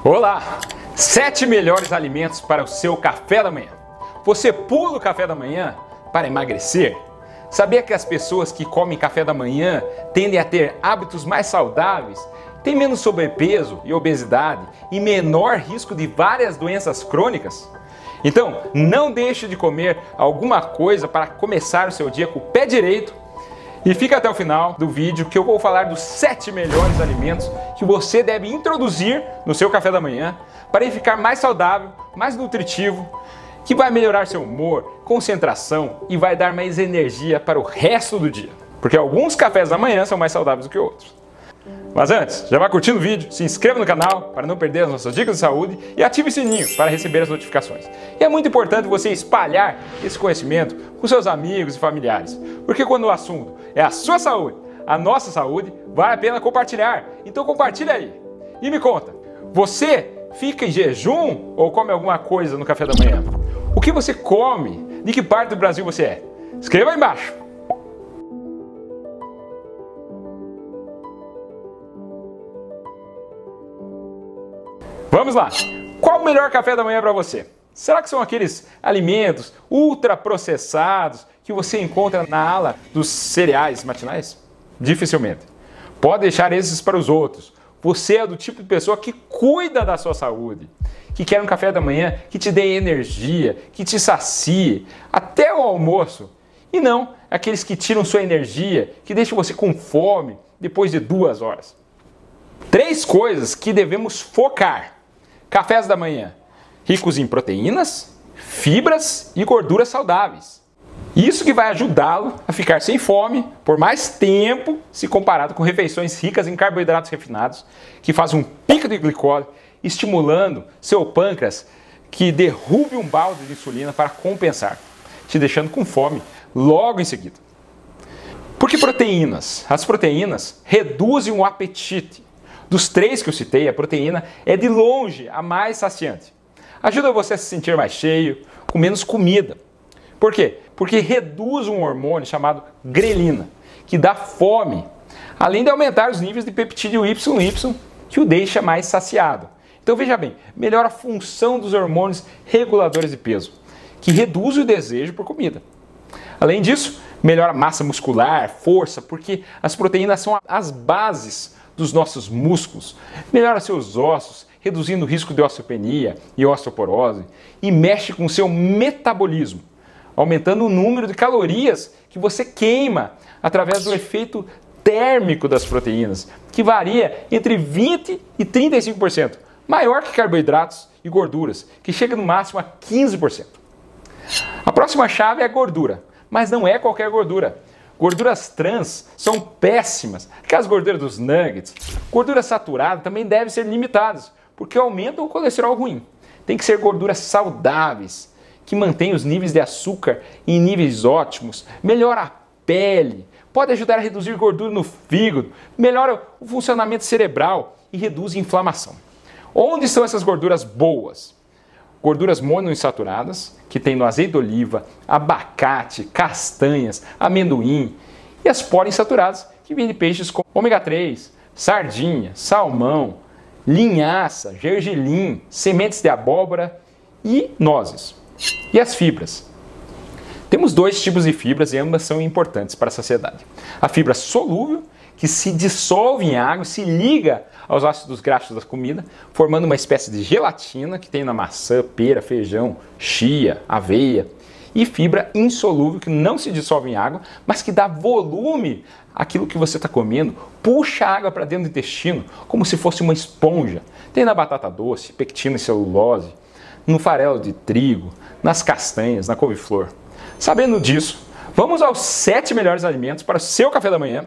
Olá! 7 melhores alimentos para o seu café da manhã. Você pula o café da manhã para emagrecer? Sabia que as pessoas que comem café da manhã tendem a ter hábitos mais saudáveis, têm menos sobrepeso e obesidade e menor risco de várias doenças crônicas? Então, não deixe de comer alguma coisa para começar o seu dia com o pé direito. E fica até o final do vídeo que eu vou falar dos 7 melhores alimentos que você deve introduzir no seu café da manhã para ele ficar mais saudável, mais nutritivo, que vai melhorar seu humor, concentração e vai dar mais energia para o resto do dia. Porque alguns cafés da manhã são mais saudáveis do que outros. Mas antes, já vai curtindo o vídeo, se inscreva no canal para não perder as nossas dicas de saúde e ative o sininho para receber as notificações. E é muito importante você espalhar esse conhecimento com seus amigos e familiares, porque quando o assunto é a sua saúde, a nossa saúde, vale a pena compartilhar. Então compartilha aí. E me conta, você fica em jejum ou come alguma coisa no café da manhã? O que você come? De que parte do Brasil você é? Escreva aí embaixo. Vamos lá! Qual o melhor café da manhã para você? Será que são aqueles alimentos ultraprocessados que você encontra na ala dos cereais matinais? Dificilmente. Pode deixar esses para os outros. Você é do tipo de pessoa que cuida da sua saúde, que quer um café da manhã que te dê energia, que te sacie, até o almoço. E não aqueles que tiram sua energia, que deixam você com fome depois de 2 horas. 3 coisas que devemos focar. Cafés da manhã ricos em proteínas, fibras e gorduras saudáveis. Isso que vai ajudá-lo a ficar sem fome por mais tempo se comparado com refeições ricas em carboidratos refinados, que fazem um pico de glicose, estimulando seu pâncreas que derrube um balde de insulina para compensar, te deixando com fome logo em seguida. Por que proteínas? As proteínas reduzem o apetite. Dos 3 que eu citei, a proteína é de longe a mais saciante. Ajuda você a se sentir mais cheio, com menos comida. Por quê? Porque reduz um hormônio chamado grelina, que dá fome, além de aumentar os níveis de peptídeo YY, que o deixa mais saciado. Então veja bem, melhora a função dos hormônios reguladores de peso, que reduz o desejo por comida. Além disso, melhora a massa muscular, força, porque as proteínas são as bases dos nossos músculos, melhora seus ossos, reduzindo o risco de osteopenia e osteoporose, e mexe com o seu metabolismo, aumentando o número de calorias que você queima através do efeito térmico das proteínas, que varia entre 20% e 35%, maior que carboidratos e gorduras, que chega no máximo a 15%. A próxima chave é a gordura, mas não é qualquer gordura. Gorduras trans são péssimas, aquelas gorduras dos nuggets. Gordura saturada também devem ser limitadas, porque aumentam o colesterol ruim. Tem que ser gorduras saudáveis, que mantêm os níveis de açúcar em níveis ótimos, melhora a pele, pode ajudar a reduzir gordura no fígado, melhora o funcionamento cerebral e reduz a inflamação. Onde estão essas gorduras boas? Gorduras monoinsaturadas, que tem no azeite de oliva, abacate, castanhas, amendoim, e as poliinsaturadas, que vêm de peixes como ômega 3, sardinha, salmão, linhaça, gergelim, sementes de abóbora e nozes. E as fibras? Temos 2 tipos de fibras e ambas são importantes para a saciedade. A fibra solúvel, que se dissolve em água, se liga aos ácidos graxos da comida, formando uma espécie de gelatina que tem na maçã, pera, feijão, chia, aveia. E fibra insolúvel, que não se dissolve em água, mas que dá volume àquilo que você está comendo, puxa a água para dentro do intestino, como se fosse uma esponja. Tem na batata doce, pectina e celulose, no farelo de trigo, nas castanhas, na couve-flor. Sabendo disso, vamos aos 7 melhores alimentos para o seu café da manhã.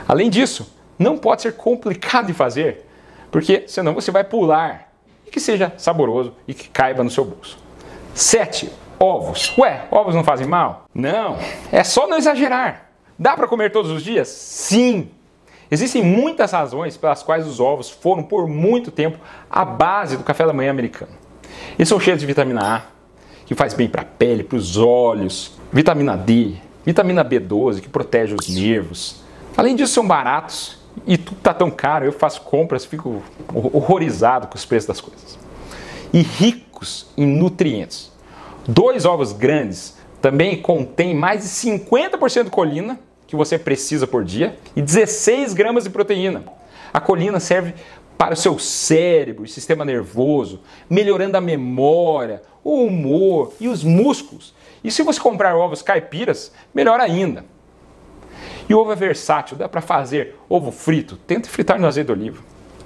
Além disso, não pode ser complicado de fazer, porque senão você vai pular e que seja saboroso e que caiba no seu bolso. 7. Ovos. Ué, ovos não fazem mal? Não, é só não exagerar. Dá para comer todos os dias? Sim! Existem muitas razões pelas quais os ovos foram por muito tempo a base do café da manhã americano. Eles são cheios de vitamina A, que faz bem para a pele, para os olhos, vitamina D, vitamina B12, que protege os nervos. Além disso, são baratos e tudo tá tão caro, eu faço compras, fico horrorizado com os preços das coisas. E ricos em nutrientes. 2 ovos grandes também contêm mais de 50% de colina, que você precisa por dia, e 16 gramas de proteína. A colina serve para o seu cérebro e sistema nervoso, melhorando a memória, o humor e os músculos. E se você comprar ovos caipiras, melhor ainda. E o ovo é versátil, dá para fazer ovo frito, tenta fritar no azeite de oliva,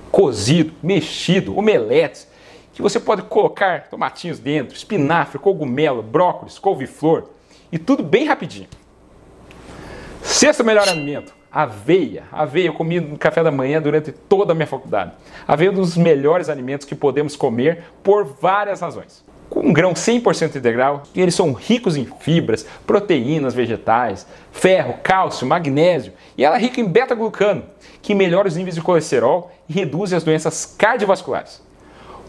cozido, mexido, omeletes, que você pode colocar tomatinhos dentro, espinafre, cogumelo, brócolis, couve-flor, e tudo bem rapidinho. 6º melhor alimento, aveia. Aveia eu comi no café da manhã durante toda a minha faculdade. Aveia é um dos melhores alimentos que podemos comer por várias razões. Com um grão 100% integral, eles são ricos em fibras, proteínas vegetais, ferro, cálcio, magnésio, e ela é rica em beta-glucano, que melhora os níveis de colesterol e reduz as doenças cardiovasculares.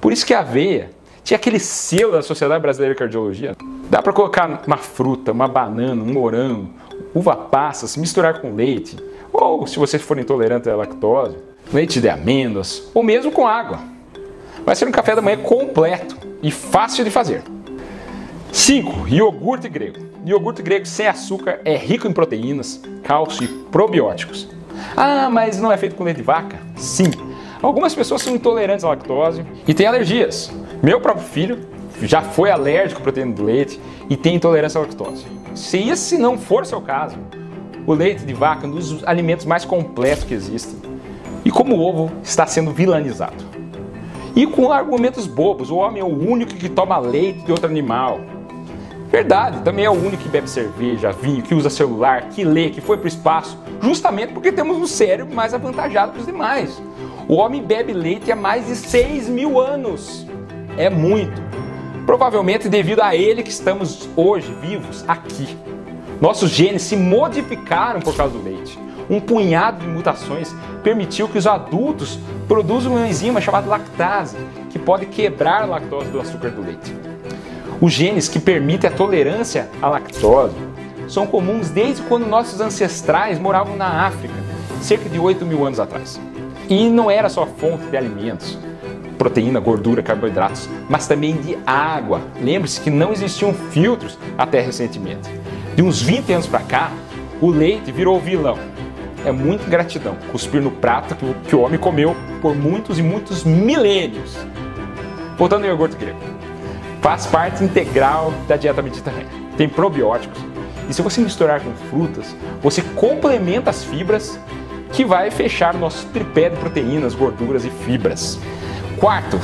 Por isso que a aveia tinha aquele selo da Sociedade Brasileira de Cardiologia. Dá para colocar uma fruta, uma banana, um morango, uva passas, misturar com leite, ou se você for intolerante à lactose, leite de amêndoas, ou mesmo com água. Vai ser um café da manhã completo e fácil de fazer. 5. Iogurte grego. Iogurte grego sem açúcar é rico em proteínas, cálcio e probióticos. Ah, mas não é feito com leite de vaca? Sim. Algumas pessoas são intolerantes à lactose e têm alergias. Meu próprio filho já foi alérgico à proteína do leite e tem intolerância à lactose. Se esse não for seu caso, o leite de vaca é um dos alimentos mais completos que existem. E como o ovo está sendo vilanizado. E com argumentos bobos, o homem é o único que toma leite de outro animal. Verdade, também é o único que bebe cerveja, vinho, que usa celular, que lê, que foi para o espaço, justamente porque temos um cérebro mais avantajado que os demais. O homem bebe leite há mais de 6.000 anos. É muito. Provavelmente devido a ele que estamos hoje vivos aqui. Nossos genes se modificaram por causa do leite. Um punhado de mutações permitiu que os adultos produzam uma enzima chamada lactase, que pode quebrar a lactose do açúcar do leite. Os genes que permitem a tolerância à lactose são comuns desde quando nossos ancestrais moravam na África, cerca de 8.000 anos atrás. E não era só fonte de alimentos, proteína, gordura, carboidratos, mas também de água. Lembre-se que não existiam filtros até recentemente. De uns 20 anos para cá, o leite virou vilão. É muita ingratidão cuspir no prato que o homem comeu por muitos e muitos milênios. Voltando ao iogurte grego. Faz parte integral da dieta mediterrânea. Tem probióticos. E se você misturar com frutas, você complementa as fibras que vai fechar o nosso tripé de proteínas, gorduras e fibras. 4.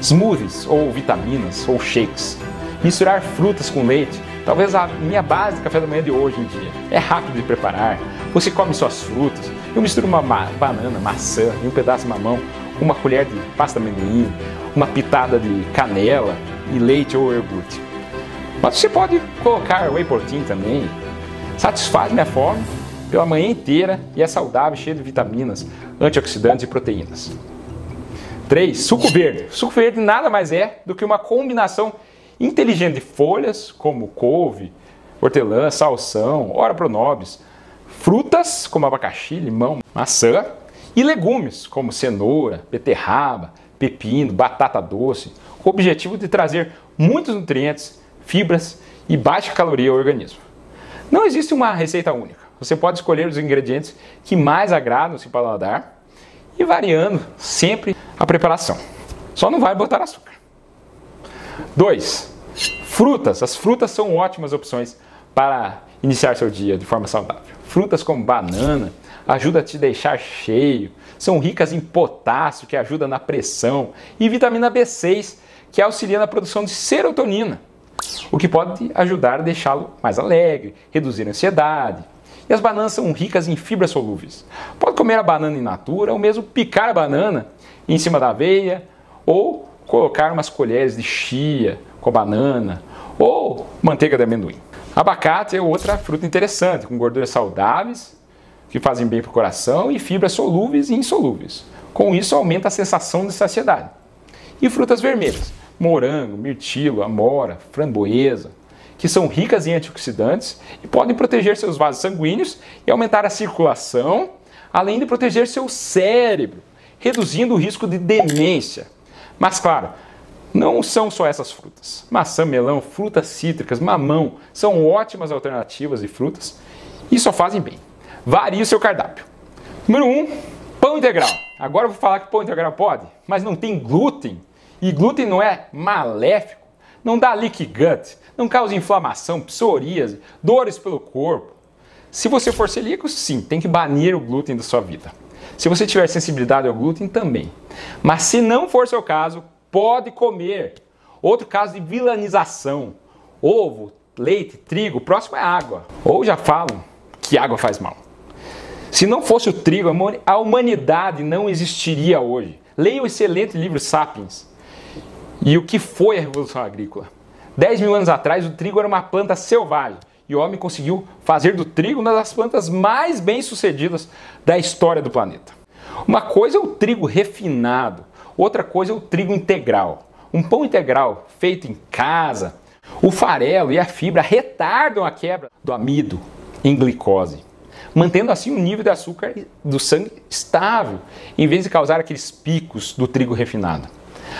Smoothies ou vitaminas ou shakes. Misturar frutas com leite, talvez a minha base de café da manhã de hoje em dia. É rápido de preparar, você come suas frutas. Eu misturo uma banana, maçã e um pedaço de mamão, uma colher de pasta de amendoim, uma pitada de canela e leite ou iogurte. Mas você pode colocar whey protein também. Satisfaz minha fome pela manhã inteira e é saudável, cheio de vitaminas, antioxidantes e proteínas. 3. Suco verde. Suco verde nada mais é do que uma combinação inteligente de folhas, como couve, hortelã, salsão, ora pronobis, frutas, como abacaxi, limão, maçã, e legumes, como cenoura, beterraba, pepino, batata doce, com o objetivo de trazer muitos nutrientes, fibras e baixa caloria ao organismo. Não existe uma receita única. Você pode escolher os ingredientes que mais agradam o seu paladar e variando sempre a preparação. Só não vai botar açúcar. 2. Frutas. As frutas são ótimas opções para iniciar seu dia de forma saudável. Frutas como banana ajudam a te deixar cheio, são ricas em potássio, que ajuda na pressão, e vitamina B6, que auxilia na produção de serotonina, o que pode ajudar a deixá-lo mais alegre, reduzir a ansiedade. E as bananas são ricas em fibras solúveis. Pode comer a banana in natura ou mesmo picar a banana em cima da aveia, ou colocar umas colheres de chia com a banana, ou manteiga de amendoim. Abacate é outra fruta interessante, com gorduras saudáveis, que fazem bem para o coração, e fibras solúveis e insolúveis. Com isso, aumenta a sensação de saciedade. E frutas vermelhas, morango, mirtilo, amora, framboesa, que são ricas em antioxidantes e podem proteger seus vasos sanguíneos e aumentar a circulação, além de proteger seu cérebro, reduzindo o risco de demência. Mas claro, não são só essas frutas. Maçã, melão, frutas cítricas, mamão são ótimas alternativas de frutas e só fazem bem. Varie o seu cardápio. Número 1, pão integral. Agora eu vou falar que pão integral pode, mas não tem glúten. E glúten não é maléfico, não dá leaky gut, não causa inflamação, psoríase, dores pelo corpo. Se você for celíaco, sim, tem que banir o glúten da sua vida. Se você tiver sensibilidade ao glúten, também. Mas se não for seu caso, pode comer. Outro caso de vilanização: ovo, leite, trigo, próximo é água. Ou já falam que água faz mal. Se não fosse o trigo, a humanidade não existiria hoje. Leia o excelente livro Sapiens. E o que foi a Revolução Agrícola? 10 mil anos atrás, o trigo era uma planta selvagem. E o homem conseguiu fazer do trigo uma das plantas mais bem-sucedidas da história do planeta. Uma coisa é o trigo refinado, outra coisa é o trigo integral. Um pão integral feito em casa, o farelo e a fibra retardam a quebra do amido em glicose, mantendo assim o nível de açúcar do sangue estável, em vez de causar aqueles picos do trigo refinado.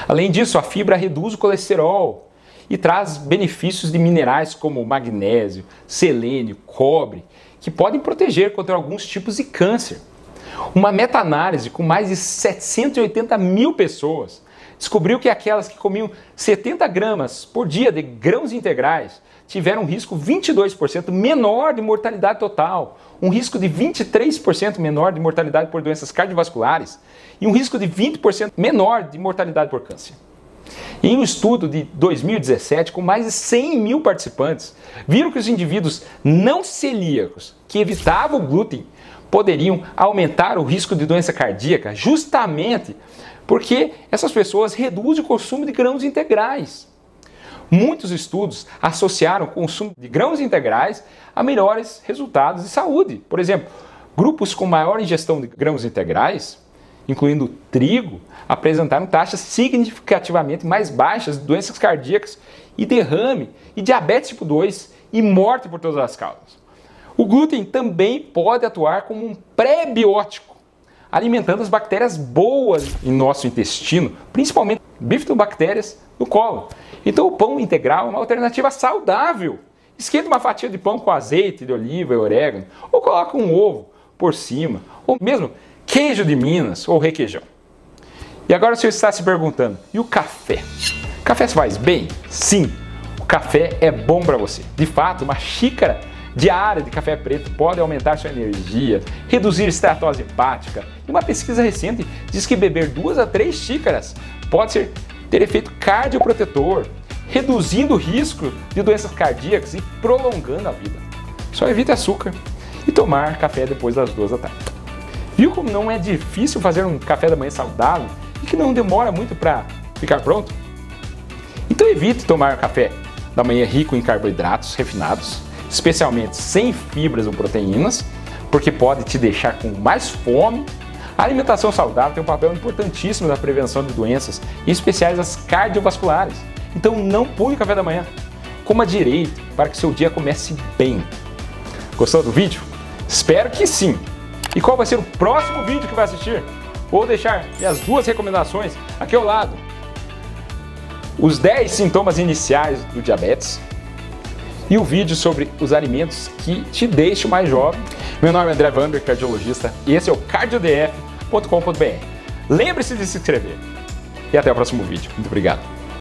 Além disso, a fibra reduz o colesterol e traz benefícios de minerais como magnésio, selênio, cobre, que podem proteger contra alguns tipos de câncer. Uma meta-análise com mais de 780 mil pessoas descobriu que aquelas que comiam 70 gramas por dia de grãos integrais tiveram um risco 22% menor de mortalidade total, um risco de 23% menor de mortalidade por doenças cardiovasculares e um risco de 20% menor de mortalidade por câncer. Em um estudo de 2017, com mais de 100 mil participantes, viram que os indivíduos não celíacos que evitavam o glúten poderiam aumentar o risco de doença cardíaca justamente porque essas pessoas reduzem o consumo de grãos integrais. Muitos estudos associaram o consumo de grãos integrais a melhores resultados de saúde. Por exemplo, grupos com maior ingestão de grãos integrais, incluindo trigo, apresentaram taxas significativamente mais baixas de doenças cardíacas e derrame e diabetes tipo 2 e morte por todas as causas. O glúten também pode atuar como um pré-biótico, alimentando as bactérias boas em nosso intestino, principalmente bifidobactérias no colo. Então o pão integral é uma alternativa saudável. Esquenta uma fatia de pão com azeite de oliva e orégano, ou coloca um ovo por cima, ou mesmo queijo de Minas ou requeijão. E agora você está se perguntando, e o café? O café se faz bem? Sim, o café é bom para você. De fato, uma xícara diária de café preto pode aumentar sua energia, reduzir esteatose hepática. E uma pesquisa recente diz que beber 2 a 3 xícaras pode ter efeito cardioprotetor, reduzindo o risco de doenças cardíacas e prolongando a vida. Só evite açúcar e tomar café depois das 2 da tarde. Viu como não é difícil fazer um café da manhã saudável e que não demora muito para ficar pronto? Então evite tomar café da manhã rico em carboidratos refinados, especialmente sem fibras ou proteínas, porque pode te deixar com mais fome. A alimentação saudável tem um papel importantíssimo na prevenção de doenças, em especial as cardiovasculares. Então não pule o café da manhã. Coma direito para que seu dia comece bem. Gostou do vídeo? Espero que sim! E qual vai ser o próximo vídeo que vai assistir? Vou deixar as 2 recomendações aqui ao lado. Os 10 sintomas iniciais do diabetes e o vídeo sobre os alimentos que te deixam mais jovem. Meu nome é André Vander, cardiologista, e esse é o cardiodf.com.br. Lembre-se de se inscrever. E até o próximo vídeo. Muito obrigado.